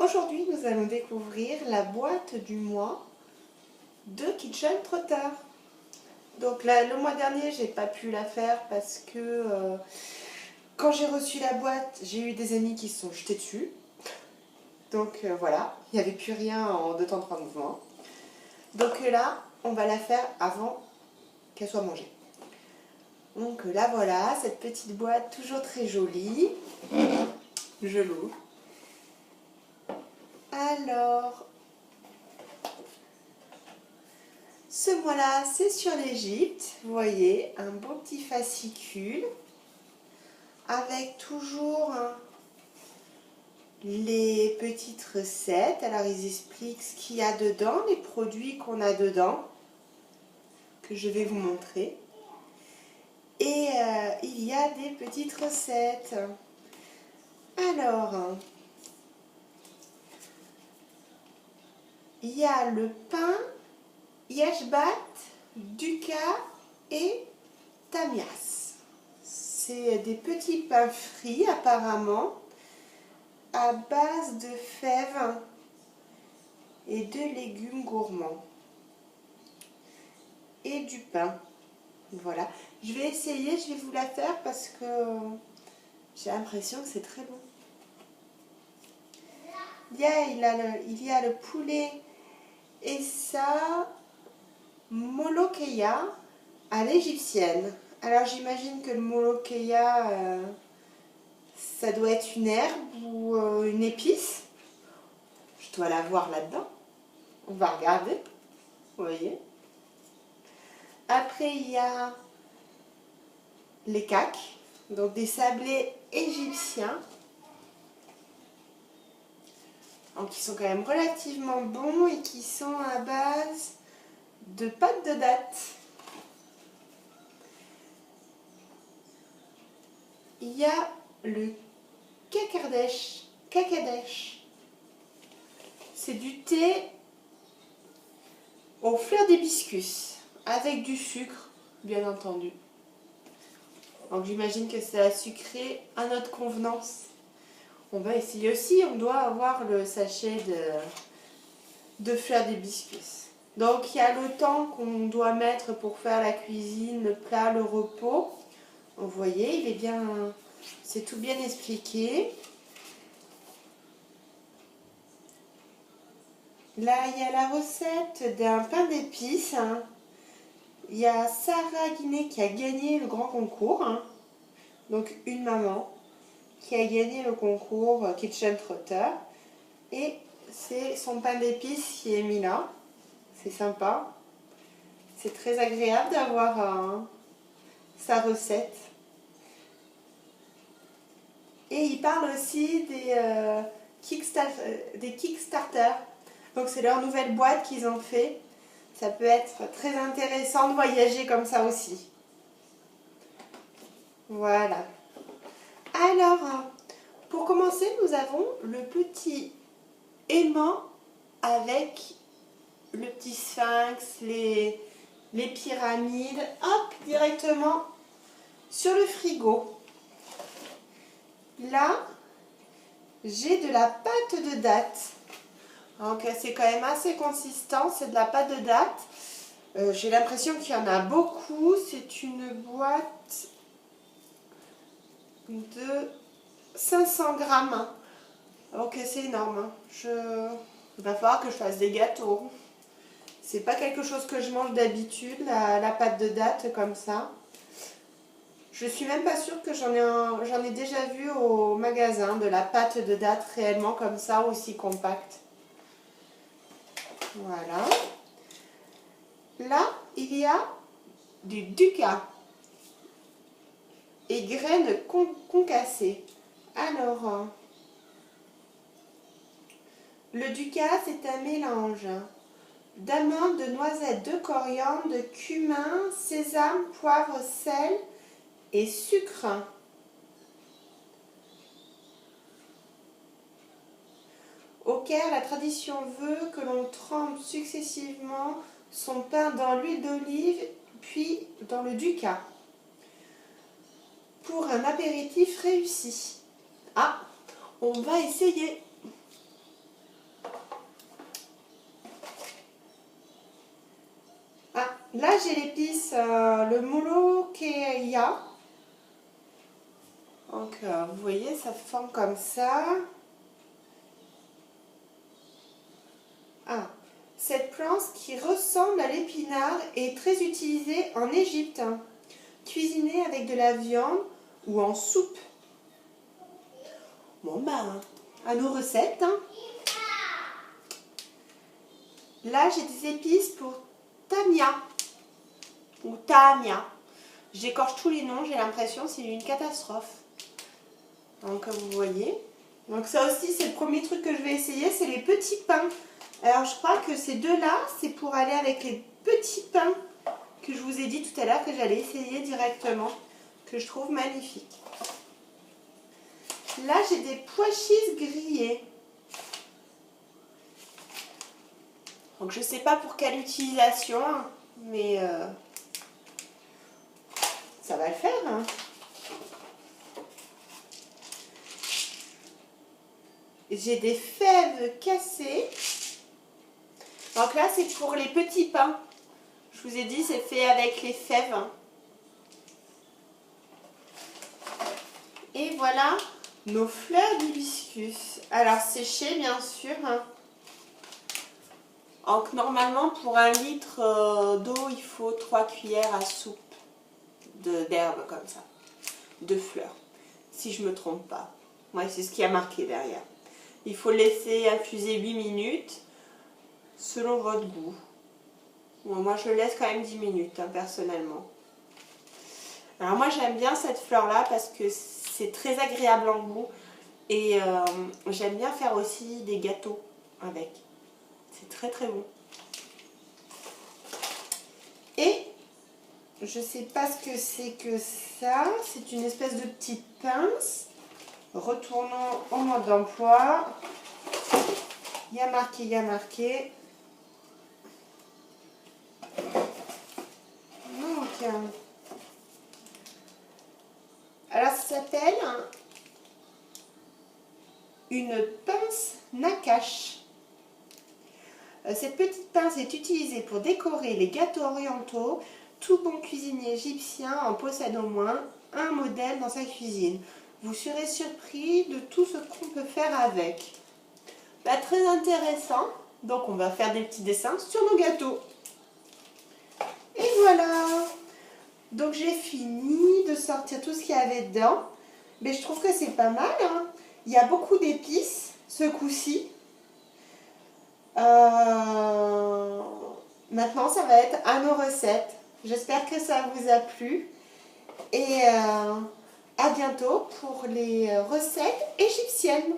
Aujourd'hui, nous allons découvrir la boîte du mois de Kitchen Trotter. Donc là, le mois dernier, j'ai pas pu la faire parce que quand j'ai reçu la boîte, j'ai eu des amis qui se sont jetés dessus. Donc voilà, il n'y avait plus rien en 2 temps 3 mouvements. Donc là, on va la faire avant qu'elle soit mangée. Donc là voilà, cette petite boîte toujours très jolie. Je l'ouvre. Alors, ce mois-là, c'est sur l'Égypte. Vous voyez, un beau petit fascicule avec toujours les petites recettes. Alors, ils expliquent ce qu'il y a dedans, les produits qu'on a dedans, que je vais vous montrer. Et il y a des petites recettes. Alors, il y a le pain Yashbat, Duka et Tamias. C'est des petits pains frits apparemment à base de fèves et de légumes gourmands et du pain. Voilà, je vais essayer, je vais vous la faire parce que j'ai l'impression que c'est très bon. Il y a le poulet et ça molokeya à l'égyptienne. Alors j'imagine que le molokeya, ça doit être une herbe ou une épice. Je dois la voir là-dedans. On va regarder. Vous voyez. Après, il y a les caks, donc des sablés égyptiens. Donc qui sont quand même relativement bons et qui sont à base de pâte de dattes. Il y a le kakadesh. C'est du thé aux fleurs d'hibiscus avec du sucre, bien entendu. Donc j'imagine que c'est à sucrer à notre convenance. On va essayer aussi, on doit avoir le sachet de fleurs d'hibiscus. Donc il y a le temps qu'on doit mettre pour faire la cuisine, le plat, le repos. Vous voyez, il est bien, c'est tout bien expliqué. Là, il y a la recette d'un pain d'épices. Il y a Sarah Guiné qui a gagné le grand concours. Donc une maman qui a gagné le concours Kitchen Trotter. Et c'est son pain d'épices qui est mis là. C'est sympa. C'est très agréable d'avoir sa recette. Et il parle aussi des Kickstarter. Donc c'est leur nouvelle boîte qu'ils ont fait. Ça peut être très intéressant de voyager comme ça aussi. Voilà. Alors, pour commencer, nous avons le petit aimant avec le petit sphinx, les pyramides. Hop, directement sur le frigo. Là, j'ai de la pâte de dattes. Donc c'est quand même assez consistant, c'est de la pâte de dattes. J'ai l'impression qu'il y en a beaucoup. C'est une boîte de 500 grammes. Donc c'est énorme. Il va falloir que je fasse des gâteaux. C'est pas quelque chose que je mange d'habitude, la pâte de dattes comme ça. Je suis même pas sûre que j'en ai déjà vu au magasin de la pâte de dattes réellement comme ça, aussi compacte. Voilà. Là, il y a du duka et graines concassées. Alors, le duka, c'est un mélange d'amandes, de noisettes, de coriandre, de cumin, sésame, poivre, sel et sucre. Au Caire, la tradition veut que l'on trempe successivement son pain dans l'huile d'olive, puis dans le duka, pour un apéritif réussi. Ah, on va essayer. Là, j'ai l'épice, le Molokeia. Donc, vous voyez, ça forme comme ça. Ah, cette plante qui ressemble à l'épinard est très utilisée en Égypte, cuisinée avec de la viande ou en soupe. Bon, ben, à nos recettes. Là, j'ai des épices pour Tamia ou Tamia. J'écorche tous les noms, j'ai l'impression c'est une catastrophe. Donc, comme vous voyez. Donc, ça aussi, c'est le premier truc que je vais essayer, c'est les petits pains. Alors, je crois que ces deux-là, c'est pour aller avec les petits pains que je vous ai dit tout à l'heure que j'allais essayer directement, que je trouve magnifiques. Là, j'ai des pois chiches grillés. Donc, je ne sais pas pour quelle utilisation, mais ça va le faire. Hein. J'ai des fèves cassées. Donc là, c'est pour les petits pains. Je vous ai dit, c'est fait avec les fèves. Et voilà nos fleurs d'hibiscus. Alors, séchées, bien sûr. Donc, normalement, pour 1 litre d'eau, il faut 3 cuillères à soupe d'herbe comme ça. De fleurs. Si je ne me trompe pas. Ouais, c'est ce qui a marqué derrière. Il faut laisser infuser 8 minutes selon votre goût. Bon, moi, je le laisse quand même 10 minutes, personnellement. Alors, moi, j'aime bien cette fleur-là parce que c'est très agréable en goût. Et j'aime bien faire aussi des gâteaux avec. C'est très, très bon. Et je ne sais pas ce que c'est que ça. C'est une espèce de petite pince. Retournons au mode d'emploi. Il y a marqué, il y a marqué. Donc, alors ça s'appelle une pince Nakash. Cette petite pince est utilisée pour décorer les gâteaux orientaux. Tout bon cuisinier égyptien en possède au moins un modèle dans sa cuisine. Vous serez surpris de tout ce qu'on peut faire avec. Bah, très intéressant. Donc on va faire des petits dessins sur nos gâteaux. Et voilà. Donc j'ai fini de sortir tout ce qu'il y avait dedans. Mais je trouve que c'est pas mal. Hein. Il y a beaucoup d'épices ce coup-ci. Maintenant ça va être à nos recettes. J'espère que ça vous a plu. Et à bientôt pour les recettes égyptiennes.